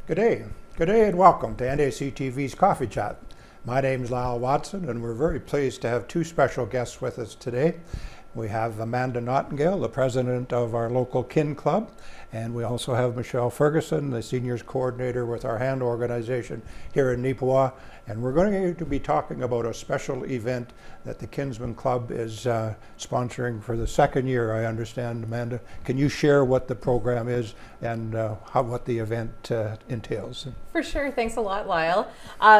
Good day and welcome to NAC TV's Coffee Chat. My name is Lyle Watson and we're very pleased to have two special guests with us today. We have Amanda Naughton, the president of our local Kin Club, and we also have Michelle Ferguson, the seniors coordinator with our hand organization here in Neepawa. And we're going to be talking about a special event that the Kinsman Club is sponsoring for the second year, I understand. Amanda, can you share what the program is and what the event entails? For sure. Thanks a lot, Lyle.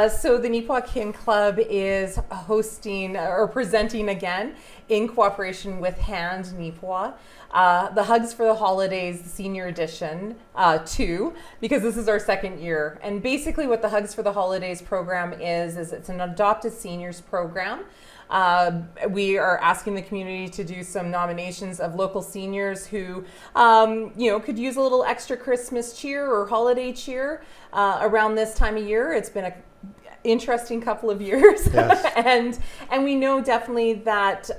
So the Neepawa Kin Club is hosting or presenting again in cooperation with Hand Neepawa, the Hugs for the Holidays Senior Edition 2, because this is our second year. And basically what the Hugs for the Holidays program is it's an adopted seniors program. We are asking the community to do some nominations of local seniors who, could use a little extra Christmas cheer or holiday cheer around this time of year. It's been an interesting couple of years. Yes. and we know definitely that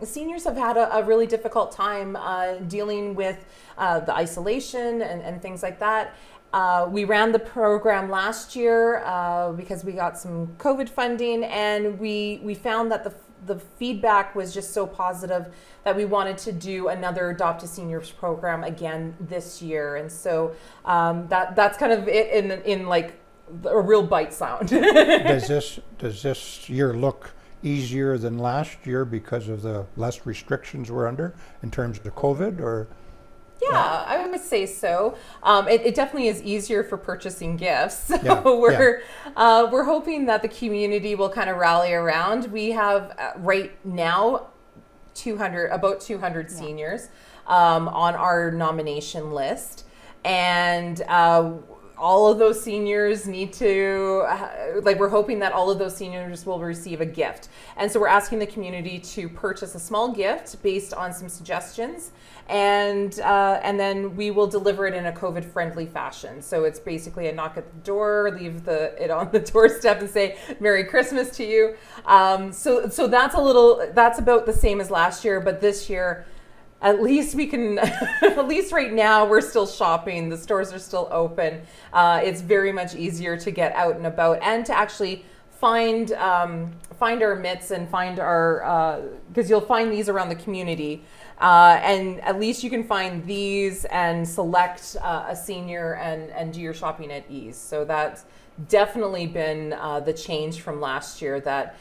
seniors have had a really difficult time dealing with the isolation and things like that. We ran the program last year because we got some COVID funding, and we found that the feedback was just so positive that we wanted to do another Adopt a Seniors program again this year. And so that's kind of it in like a real bite sound. Does this year look easier than last year because of the less restrictions we're under in terms of the COVID, or? Yeah, I would say so. It definitely is easier for purchasing gifts. So Yeah, we're hoping that the community will kind of rally around. We have right now about 200 seniors on our nomination list, and all of those seniors need to, we're hoping that all of those seniors will receive a gift. And so we're asking the community to purchase a small gift based on some suggestions, and then we will deliver it in a COVID-friendly fashion. So it's basically a knock at the door, leave it on the doorstep and say, Merry Christmas to you. So that's about the same as last year, but this year, at least we can, at least right now, we're still shopping. The stores are still open. It's very much easier to get out and about and to actually find our mitts and find our, because you'll find these around the community. And at least you can find these and select a senior and do your shopping at ease. So that's definitely been the change from last year, that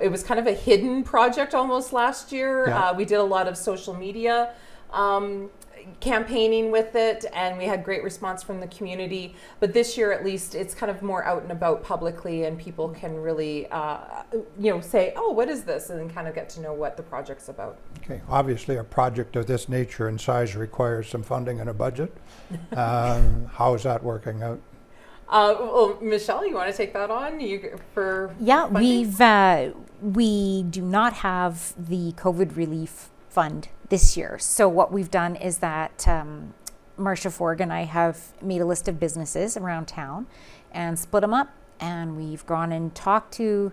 it was kind of a hidden project almost last year. Yeah. We did a lot of social media campaigning with it, and we had great response from the community. But this year, at least, it's kind of more out and about publicly, and people can really, say, "Oh, what is this?" and then kind of get to know what the project's about. Okay, obviously a project of this nature and size requires some funding and a budget. How is that working out? Well, Michelle, you want to take that on? Yeah, funding? we do not have the COVID relief fund this year. So what we've done is that Marcia Forg and I have made a list of businesses around town and split them up, and we've gone and talked to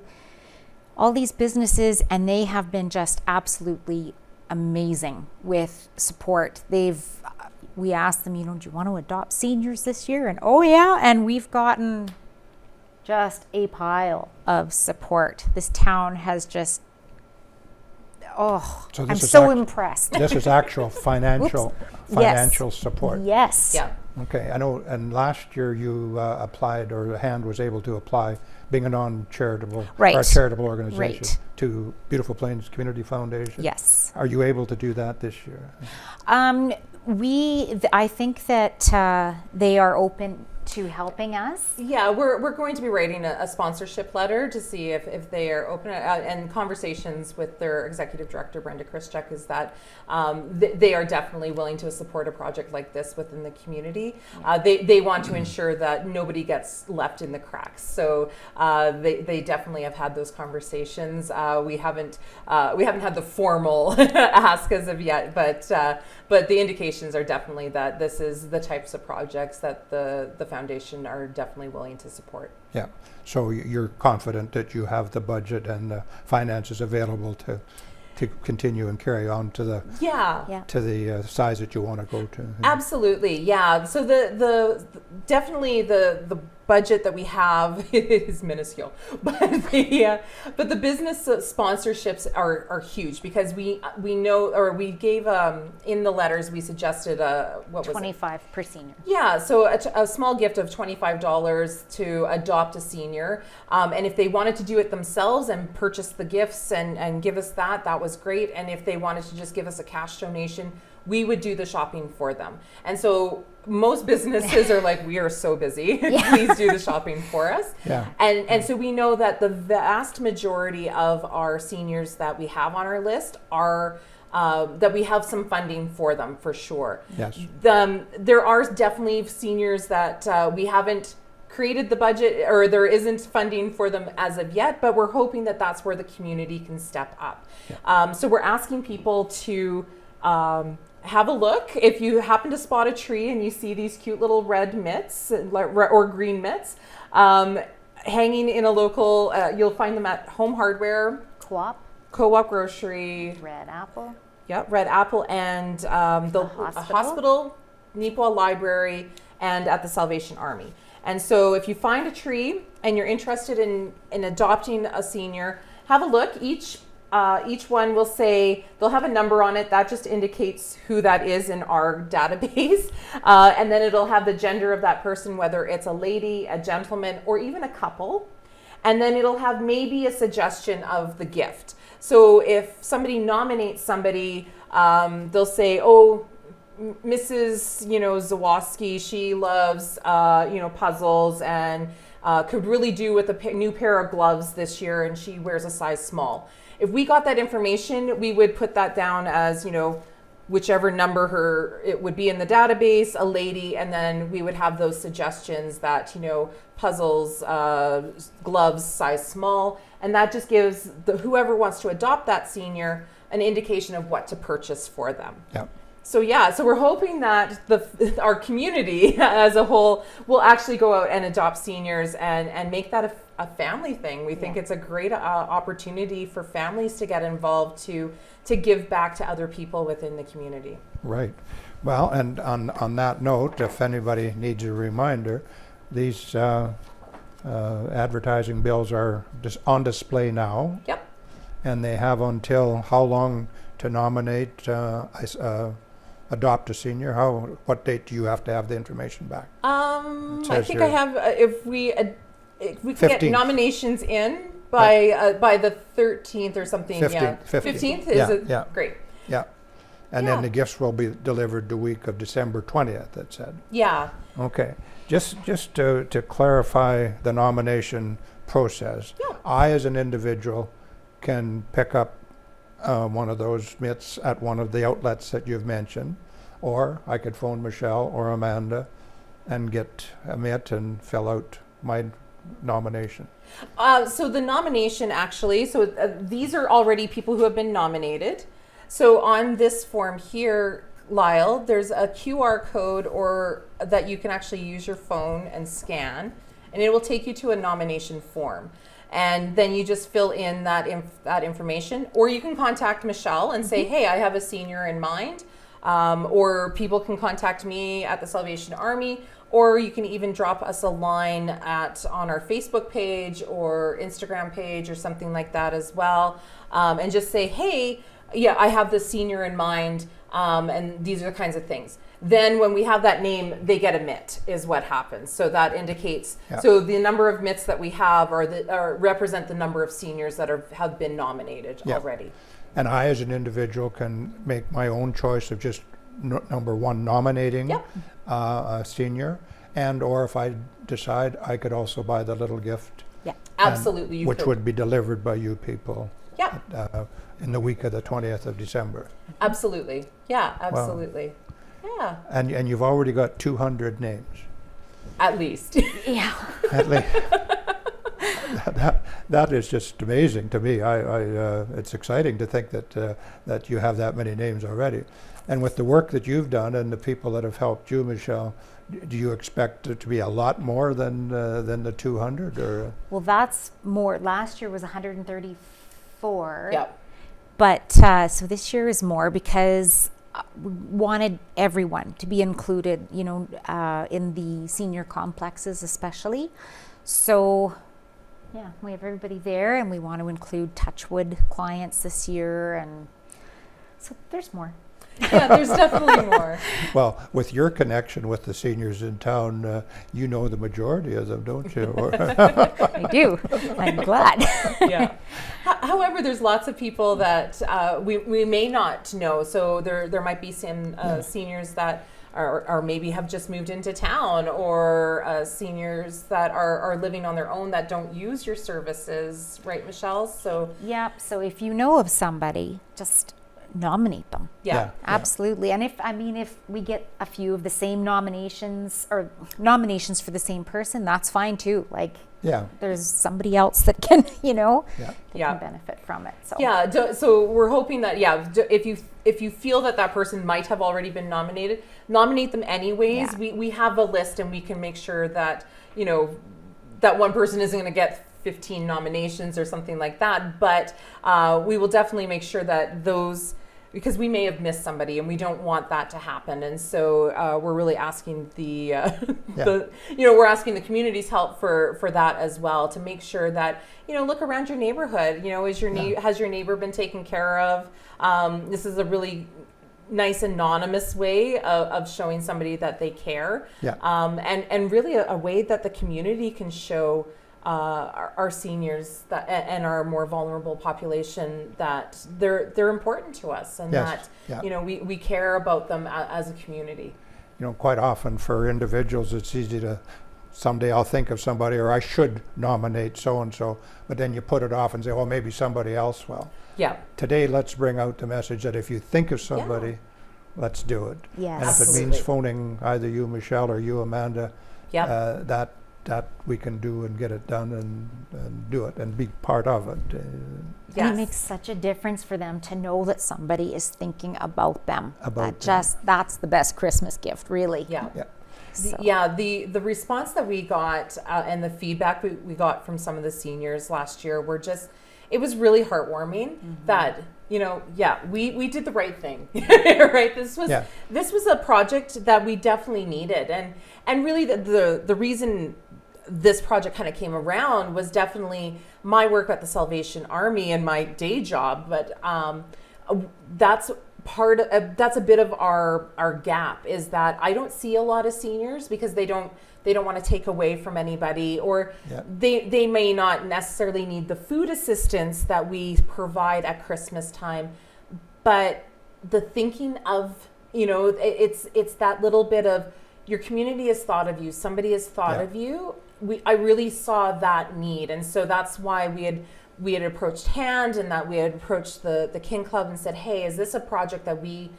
all these businesses, and they have been just absolutely amazing with support. We asked them, do you want to adopt seniors this year? And oh yeah, and we've gotten just a pile of support. This town has just, I'm so impressed. This is actual financial support. Yes. Yeah. Okay, I know, and last year you applied, or the Hand was able to apply, being a non-charitable, Right. or a charitable organization, Right. to Beautiful Plains Community Foundation. Yes. Are you able to do that this year? I think that they are open to helping us. Yeah, we're going to be writing a sponsorship letter to see if they are open, and conversations with their executive director, Brenda Krischek, is that they are definitely willing to support a project like this within the community. They want to ensure that nobody gets left in the cracks. So they definitely have had those conversations. We haven't had the formal ask as of yet, but the indications are definitely that this is the types of projects that the foundation are definitely willing to support. Yeah, so you're confident that you have the budget and the finances available to to continue and carry on to the Yeah. to the size that you want to go to. Absolutely, yeah. So the definitely the budget that we have is minuscule, but the business sponsorships are huge because we know, or we gave in the letters we suggested what was it? 25 per senior. Yeah, so a small gift of $25 to adopt a senior. And if they wanted to do it themselves and purchase the gifts and give us that was great. And if they wanted to just give us a cash donation, we would do the shopping for them. And so most businesses are like, we are so busy, please do the shopping for us. Yeah. And so we know that the vast majority of our seniors that we have on our list are that we have some funding for them for sure. Yes. There are definitely seniors that we haven't created the budget, or there isn't funding for them as of yet, but we're hoping that that's where the community can step up. Yeah. So we're asking people to have a look. If you happen to spot a tree and you see these cute little red mitts or green mitts hanging in a local, you'll find them at Home Hardware, Co-op Grocery, Red Apple. Yep, Red Apple, and the hospital, Neepawa Library, and at the Salvation Army. And so if you find a tree and you're interested in adopting a senior, have a look. Each one will say, they'll have a number on it that just indicates who that is in our database. And then it'll have the gender of that person, whether it's a lady, a gentleman, or even a couple. And then it'll have maybe a suggestion of the gift. So if somebody nominates somebody, they'll say, oh, Mrs. Zawoski, she loves, puzzles and could really do with a new pair of gloves this year, and she wears a size small. If we got that information, we would put that down as, whichever number it would be in the database, a lady, and then we would have those suggestions that, puzzles, gloves, size small, and that just gives whoever wants to adopt that senior an indication of what to purchase for them. Yeah. So we're hoping that our community as a whole will actually go out and adopt seniors and make that a family thing. We think it's a great opportunity for families to get involved to give back to other people within the community. Right. Well, and on that note, if anybody needs a reminder, these advertising bills are just on display now. Yep. And they have until how long to nominate adopt a senior? What date do you have to have the information back? I think I have. If we can 15th. get nominations in by the 13th or something. 15th. 15th is great. Yeah. And then the gifts will be delivered the week of December 20th, it said. Yeah. Okay. Just to clarify the nomination process, I as an individual can pick up one of those mitts at one of the outlets that you've mentioned, or I could phone Michelle or Amanda and get a mitt and fill out my nomination. So the nomination actually, these are already people who have been nominated. So on this form here, Lyle, there's a QR code or that you can actually use your phone and scan, and it will take you to a nomination form. And then you just fill in that information, or you can contact Michelle and say, hey, I have a senior in mind. Or people can contact me at the Salvation Army, or you can even drop us a line on our Facebook page or Instagram page or something like that as well. And just say, hey, I have this senior in mind, and these are the kinds of things. Then when we have that name, they get a mitt is what happens. So that indicates, so the number of mitts that we have represent the number of seniors that have been nominated already. And I as an individual can make my own choice of just number one, nominating a senior, and or if I decide, I could also buy the little gift. Yeah, absolutely. Which would be delivered by you people. Yeah. In the week of the 20th of December. Absolutely. Yeah, absolutely. Wow. Yeah. And you've already got 200 names. At least. Yeah. At least. That is just amazing to me. It's exciting to think that you have that many names already. And with the work that you've done and the people that have helped you, Michelle, do you expect it to be a lot more than the 200? Or? Well, that's more. Last year was 134. Yep. But so this year is more because we wanted everyone to be included, in the senior complexes especially. So yeah, we have everybody there, and we want to include Touchwood clients this year, and so there's more. Yeah, there's definitely more. Well, with your connection with the seniors in town, you know the majority of them, don't you? I do. I'm glad. Yeah. However, there's lots of people that we may not know. So there might be some seniors that are maybe have just moved into town, or seniors that are living on their own that don't use your services, right, Michelle? So Yep. So if you know of somebody, just nominate them. yeah. Absolutely. And if we get a few of the same nominations or nominations for the same person, that's fine too. Like, Yeah. there's somebody else that can, Yeah. Yeah. can benefit from it. So Yeah, so we're hoping that if you feel that person might have already been nominated, nominate them anyways. Yeah. We have a list, and we can make sure that that one person isn't going to get 15 nominations or something like that. But we will definitely make sure that those, because we may have missed somebody, and we don't want that to happen. And so we're really asking we're asking the community's help for that as well, to make sure that look around your neighborhood. Has your neighbor been taken care of? This is a really nice anonymous way of showing somebody that they care. Yeah. And really a way that the community can show our seniors and our more vulnerable population that they're important to us, and Yes. that Yeah. we care about them as a community. Quite often for individuals, it's easy to, someday I'll think of somebody, or I should nominate so-and-so, but then you put it off and say, well, maybe somebody else will. Yeah. Today, let's bring out the message that if you think of somebody, let's do it. Yes. And if it Absolutely. means phoning either you, Michelle, or you, Amanda, Yeah. that we can do and get it done and do it and be part of it. And Yes. it makes such a difference for them to know that somebody is thinking about them. About That's the best Christmas gift, really. Yeah. Yeah. So- The response that we got and the feedback we got from some of the seniors last year were just, it was really heartwarming that, we did the right thing, right? This was a project that we definitely needed. And really the reason this project kind of came around was definitely my work at the Salvation Army and my day job. But that's a bit of our gap, is that I don't see a lot of seniors because they don't want to take away from anybody, or they may not necessarily need the food assistance that we provide at Christmas time, but the thinking of, it's that little bit of, your community has thought of you, somebody has thought of you. I really saw that need, and so that's why we had approached HAND, and that we had approached the King Club and said, hey, is this a project that we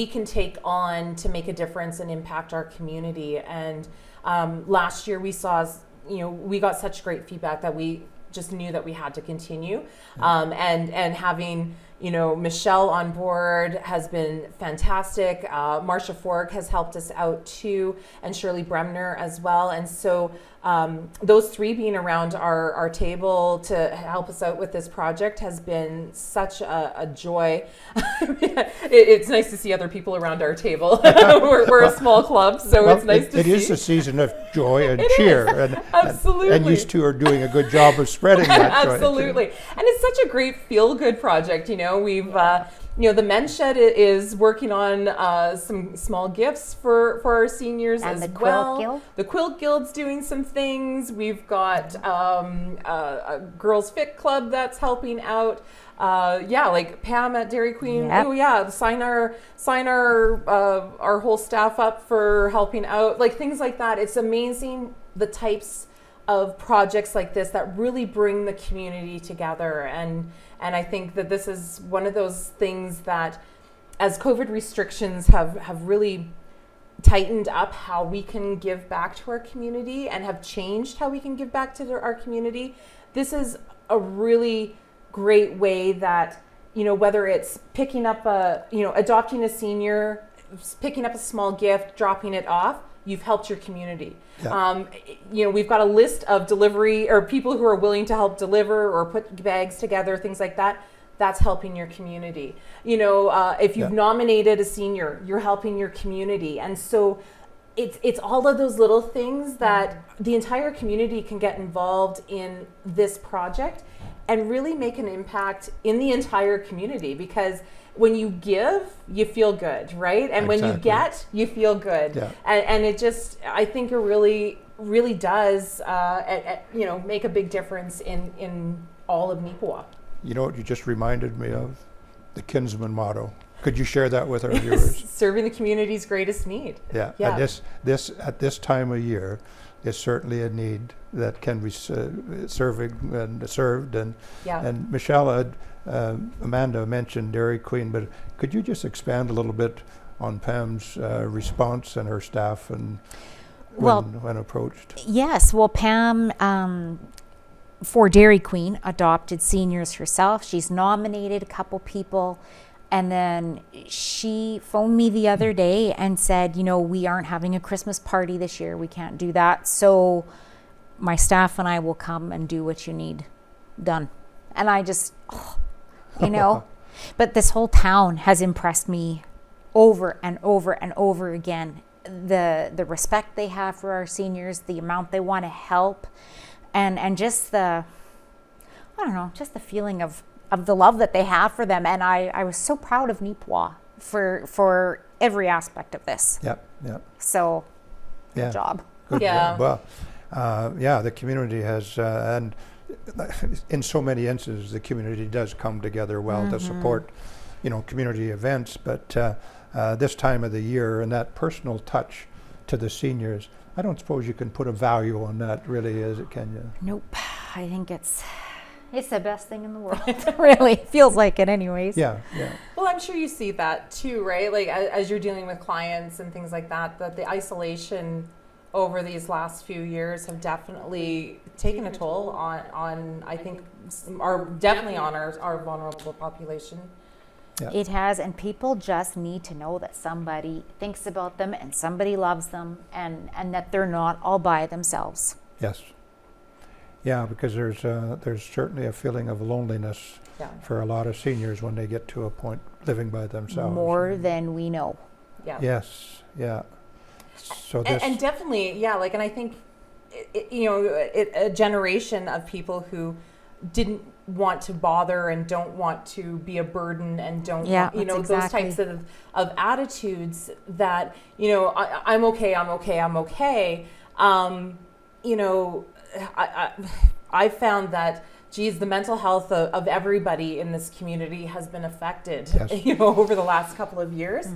can take on to make a difference and impact our community? And last year we saw, we got such great feedback that we just knew that we had to continue. And having, Michelle on board has been fantastic. Marcia Fork has helped us out too, and Shirley Bremner as well. And so those three being around our table to help us out with this project has been such a joy. It's nice to see other people around our table. We're a small club, so it's nice to see. It is a season of joy and cheer. And, Absolutely. And you two are doing a good job of spreading that joy. Absolutely. And it's such a great feel-good project. We've, the Men's Shed is working on some small gifts for our seniors And as the Quilt well. Guild. The Quilt Guild's doing some things. We've got a Girls Fit Club that's helping out. Like Pam at Dairy Queen. Yep. Oh yeah, sign our whole staff up for helping out. Like things like that. It's amazing the types of projects like this that really bring the community together, and I think that this is one of those things that, as COVID restrictions have really tightened up how we can give back to our community and have changed how we can give back to our community, this is a really great way that, whether it's picking up adopting a senior, picking up a small gift, dropping it off, you've helped your community. Yeah. We've got a list of delivery or people who are willing to help deliver or put bags together, things like that. that's helping your community. You know, if you've Yeah. nominated a senior, you're helping your community. And so it's all of those little things that the entire community can get involved in this project and really make an impact in the entire community, because when you give, you feel good, right? And when you Exactly. get, you feel good. Yeah. And it just, I think it really does, you know, make a big difference in all of Neepawa. You know what you just reminded me of? The Kinsman motto. Could you share that with our viewers? Serving the community's greatest need. Yeah. Yeah. And this at this time of year is certainly a need that can be serving and served. And Yeah. and Michelle, Amanda mentioned Dairy Queen, but could you just expand a little bit on Pam's response and her staff and when approached? Yes, well, Pam, for Dairy Queen, adopted seniors herself. She's nominated a couple people. And then she phoned me the other day and said, you know, we aren't having a Christmas party this year. We can't do that. So my staff and I will come and do what you need done. And I just, you know, but this whole town has impressed me over and over and over again. The respect they have for our seniors, the amount they want to help, and just the, I don't know, just the feeling of the love that they have for them. And I was so proud of Neepawa for every aspect of this. Yeah, yeah. So, Yeah. good job. Good Yeah. job. Well, yeah, the community has, and in so many instances, the community does come together well to support, you know, community events. But this time of the year and that personal touch to the seniors, I don't suppose you can put a value on that, really, is it? Can you? Nope. I think it's the best thing in the world. Really, it feels like it, anyways. Yeah, yeah. Well, I'm sure you see that too, right? Like as you're dealing with clients and things like that, that the isolation over these last few years have definitely taken a toll on I think, definitely on our vulnerable population. Yeah. It has, and people just need to know that somebody thinks about them and somebody loves them, and that they're not all by themselves. Yes. Yeah, because there's certainly a feeling of loneliness Yeah. for a lot of seniors when they get to a point living by themselves. More than we know. Yeah. Yes, yeah. So And, this, and definitely, yeah, like, and I think, you know, a generation of people who didn't want to bother and don't want to be a burden and don't, Yeah, want, you know, that's those exactly. types of attitudes that, you know, I'm okay. You know, I found that, geez, the mental health of everybody in this community has been affected, Yes. you know, over the last couple of years.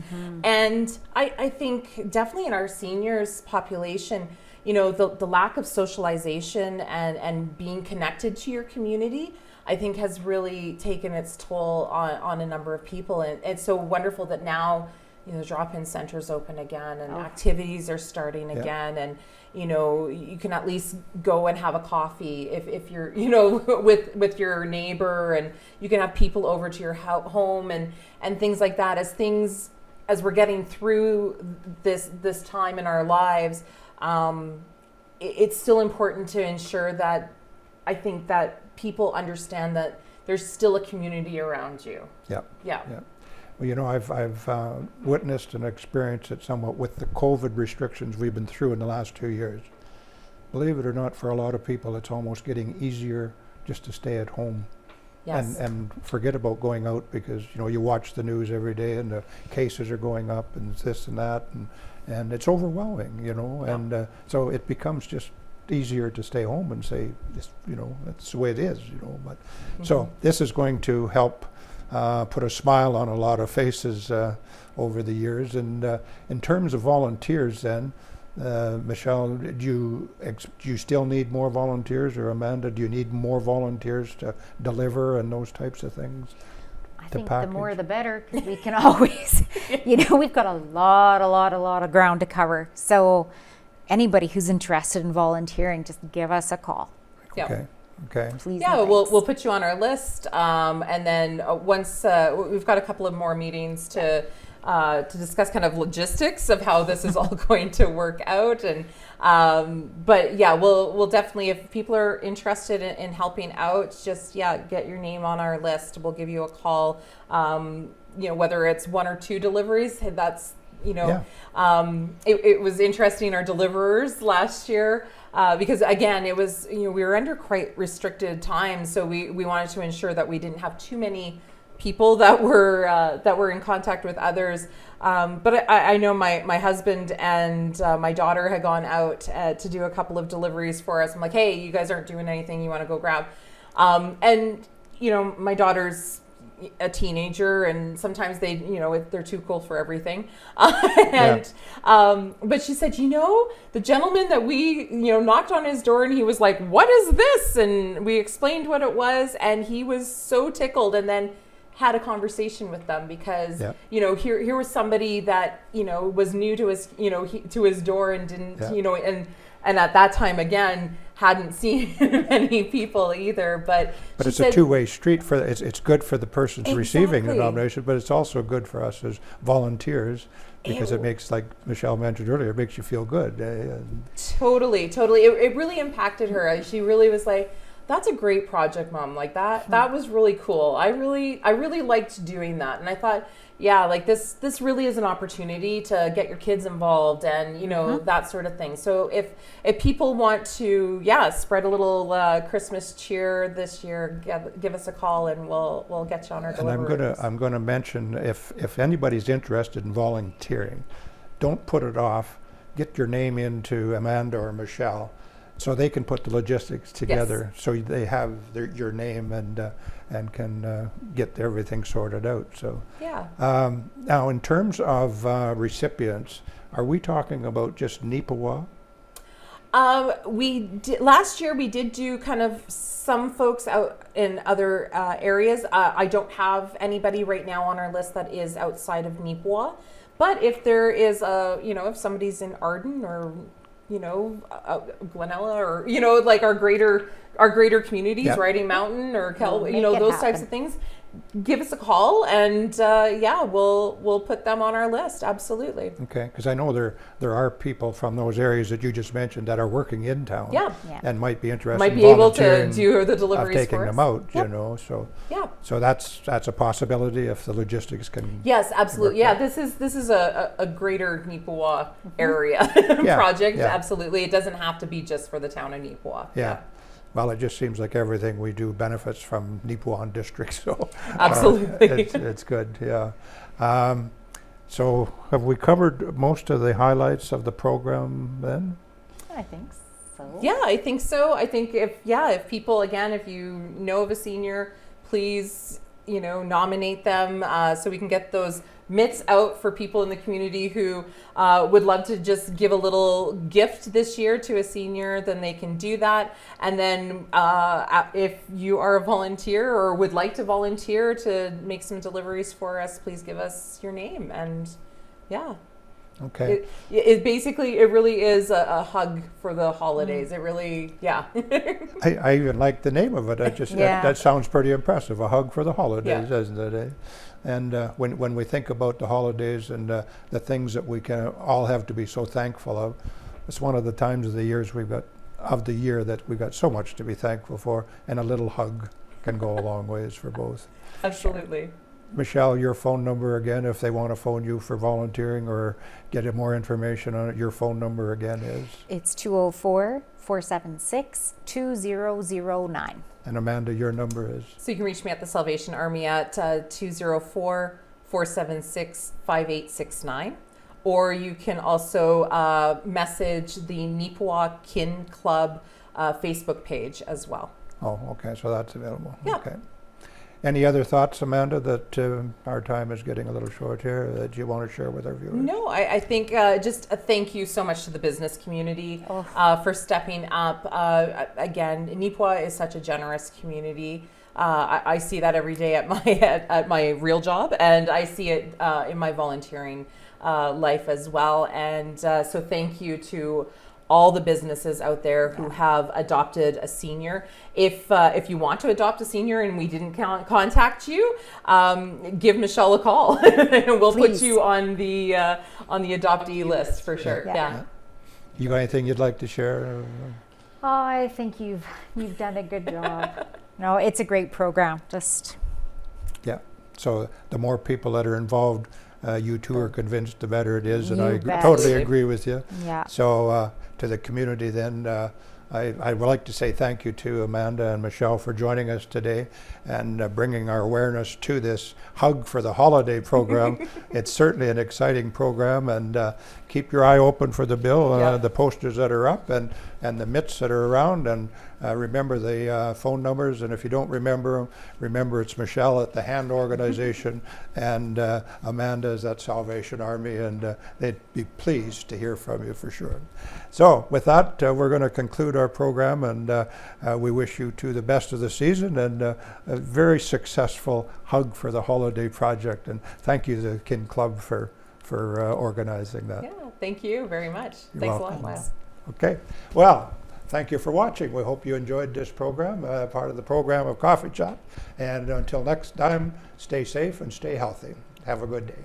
And I think definitely in our seniors population, you know, the lack of socialization and being connected to your community, I think has really taken its toll on a number of people. And it's so wonderful that now, you know, drop-in centers open again and activities are starting again. And, you know, you can at least go and have a coffee if you're, you know, with your neighbor, and you can have people over to your home and things like that. As we're getting through this time in our lives, it's still important to ensure that, I think, that people understand that there's still a community around you. yeah. Yeah. Yeah. Well, you know, I've witnessed and experienced it somewhat with the COVID restrictions we've been through in the last 2 years. Believe it or not, for a lot of people, it's almost getting easier just to stay at home Yes. and forget about going out, because, you know, you watch the news every day and the cases are going up and this and that, and it's overwhelming, you know, Yeah. and so it becomes just easier to stay home and say, this, you know, that's the way it is, you know. But so this is going to help put a smile on a lot of faces over the years. And in terms of volunteers, then, Michelle, do you still need more volunteers, or Amanda, do you need more volunteers to deliver and those types of things? I The think the package. more the better, because we can always, you know, we've got a lot of ground to cover. So anybody who's interested in volunteering, just give us a call. Yeah. Okay, please. Yeah, and we'll thanks. put you on our list, and then once we've got a couple of more meetings to discuss kind of logistics of how this is all going to work out, and but yeah, we'll definitely, if people are interested in helping out, just get your name on our list. We'll give you a call. Whether it's 1 or 2 deliveries, that's it was interesting, our deliverers last year, because again, it was, we were under quite restricted time. So we wanted to ensure that we didn't have too many people that were in contact with others. But I know my husband and my daughter had gone out to do a couple of deliveries for us. I'm like, hey, you guys aren't doing anything, you want to go grab? And my daughter's a teenager, and sometimes they, they're too cool for everything. But she said, the gentleman that we, knocked on his door, and he was like, what is this? And we explained what it was, and he was so tickled, and then had a conversation with them because, here was somebody that, was new to his, to his door, and didn't, and at that time, again, hadn't seen many people either. But it's said, a two-way street. It's good for the persons receiving the nomination, but it's also good for us as volunteers, because it makes, like Michelle mentioned earlier, it makes you feel good. Totally. It really impacted her. She really was like, that's a great project, Mom. Like that was really cool. I really liked doing that. And I thought, like this really is an opportunity to get your kids involved, and that sort of thing. So if people want to spread a little Christmas cheer this year, give us a call, and we'll get you on our delivery. And I'm gonna mention, if anybody's interested in volunteering, don't put it off. Get your name into Amanda or Michelle, so they can put the logistics together. So they have your name and can get everything sorted out. So now, in terms of recipients, are we talking about just Neepawa? Last year we did do kind of some folks out in other areas. I don't have anybody right now on our list that is outside of Neepawa, but if there is if somebody's in Arden, or Glenella, or like our greater communities, Riding Mountain or those types of things, give us a call, and we'll put them on our list. Absolutely. Okay, because I know there are people from those areas that you just mentioned that are working in town, and might be interested. Might be able to do the deliveries of taking for them us. out. So that's a possibility if the logistics can. Yes, absolutely. This is a greater Neepawa area project. Absolutely, it doesn't have to be just for the town of Neepawa. Well, it just seems like everything we do benefits from Neepawa district, so absolutely, it's good. So have we covered most of the highlights of the program then? I think so. Yeah, I think so. I think if people, again, if you know of a senior, please nominate them, so we can get those mitts out for people in the community who would love to just give a little gift this year to a senior. Then they can do that. And then if you are a volunteer or would like to volunteer to make some deliveries for us, please give us your name. And okay, it basically, it really is a hug for the holidays. It really, I even like the name of it. I just that sounds pretty impressive. A hug for the holidays, doesn't it? And when we think about the holidays and the things that we can all have to be so thankful of, it's one of the times of the year that we've got so much to be thankful for, and a little hug can go a long ways for both. Absolutely. Michelle, your phone number again, if they want to phone you for volunteering or get more information on it, your phone number again is? It's 204-476-2009. And Amanda, your number is? So you can reach me at the Salvation Army at 204-476-5869. Or you can also message the Neepawa Kin Club Facebook page as well. Oh, okay, so that's available. Yeah. Okay. Any other thoughts, Amanda, that our time is getting a little short here, that you want to share with our viewers? No, I think just a thank you so much to the business community for stepping up. Again, Neepawa is such a generous community. I see that every day at my real job, and I see it in my volunteering life as well. And so thank you to all the businesses out there who have adopted a senior. If you want to adopt a senior and we didn't contact you, give Michelle a call and we'll Please. put you on the adoptee list for sure. Yeah. You got anything you'd like to share? Oh, I think you've done a good job. No, it's a great program. Just Yeah. So the more people that are involved, you two are convinced, the better it is, and You I bet. totally agree with you. yeah. So to the community then, I would like to say thank you to Amanda and Michelle for joining us today and bringing our awareness to this Hug for the Holiday program. It's certainly an exciting program, and keep your eye open for the bill, Yeah. the posters that are up and the mitts that are around, and remember the phone numbers, and if you don't remember them, remember it's Michelle at the Hand Organization and Amanda is at Salvation Army, and they'd be pleased to hear from you for sure. So with that, we're going to conclude our program, and we wish you two the best of the season and a very successful Hug for the Holiday project, and thank you to the Kin Club for organizing that. Yeah, thank you very much. You're Thanks welcome. a lot, Lyle. Okay, well, thank you for watching. We hope you enjoyed this program, part of the program of Coffee Chat. And until next time, stay safe and stay healthy. Have a good day.